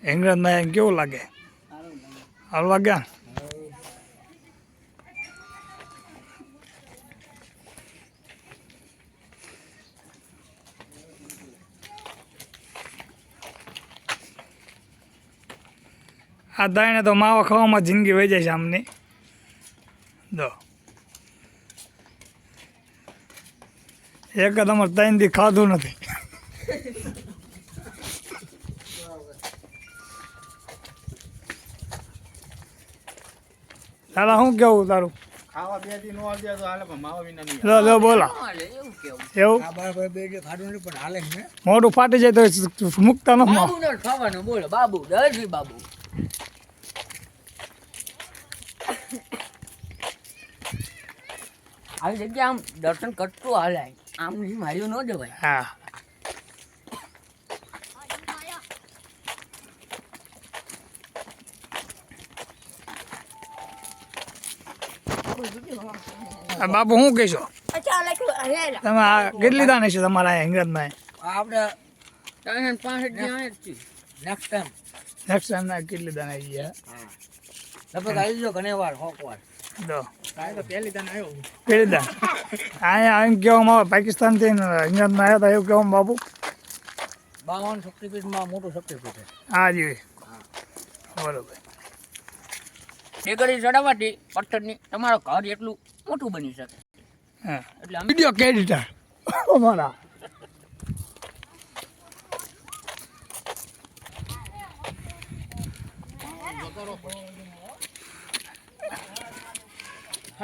હિંગળાજમાં કેવું લાગે? સારું લાગે. આ દાઈને તો માવા ખાવામાં જિંદગી વહી જાય છે આમની. જો એક જ અમારે 3 દી ખાધું નથી. દાદા શું કેવું તારું? ખાવા 2 દી નો આવજે તો હાલે પણ માવા વિના નહીં. લો બોલા એવું આ બાર 2 દી ખાધું નહીં પણ હાલે ને. મોઢું ફાટી જાય તો મુકતા ન બાબુ નો ખાવાનું બોલો બાબુ દરજી બાબુ આવી જગ્યા આમ દર્શન કરતું હાલે આમ માર્યું ન જવાય. હા બાપુ શું કહેશો તમે? આ કેટલી દાન છે તમારા હિંગળાજમાં? આપણે 65 નેક્સ્ટ ટાઈમ ના કેટલી દાન આવી ગયા? લગભગ આવી ગયો ઘણી વાર હોકવાર દો તો પહેલી દાન આવ્યો. પેલી દાન અહીંયા એમ કહેવામાં આવે પાકિસ્તાનથી હિંગળાજમાં આવ્યા હતા એવું કહેવામાં બાપુ? 52 શક્તિપીઠમાં મોટું શક્તિપીઠ છે. હા જી બરોબર. ટેકરી ચડાવવાથી પથ્થરની તમારું ઘર એટલું મોટું બની શકે. હા એટલે અમે વિડીયો એડિટર અમારા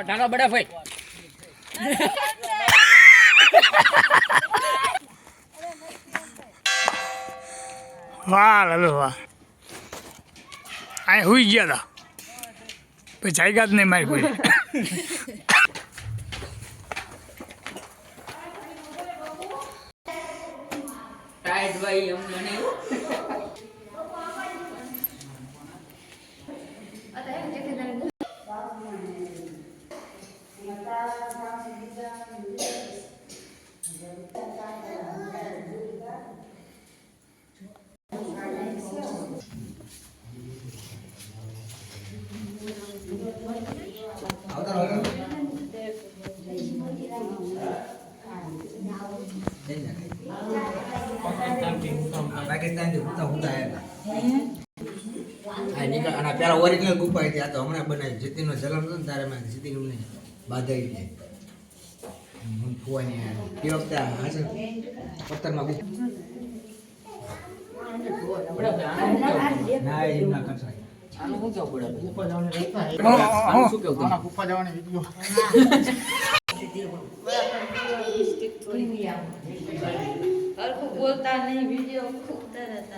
ઢાલો બડા ભાઈ વાહ લાલો વાહ. અહીં હુઈ ગયા હતા પછી જાગ્યા જ નહીં મારી કોઈ. ટાઈટ ભાઈ એમ મને પાકિસ્તાનથી ઉતા આવ્યા. આ નીકળ અને પેલા ઓરિજિનલ ગુફા હતી. આ તો હમણાં બનાવી. જીતીનો જન્મ હતો ને ત્યારે મેં જીતીને બાંધાઈ ગઈ. હું ફુવાની તે વખતે હાજર પથ્થરમાં ના એમ ના કરતા. આનું શું કેવું પડે? ગુફા જવાની રસ્તા છે. આનું શું કેવું તમે? ગુફા જવાની વિડીયો બોલતા નહીં વિડીયો ખૂબ તરત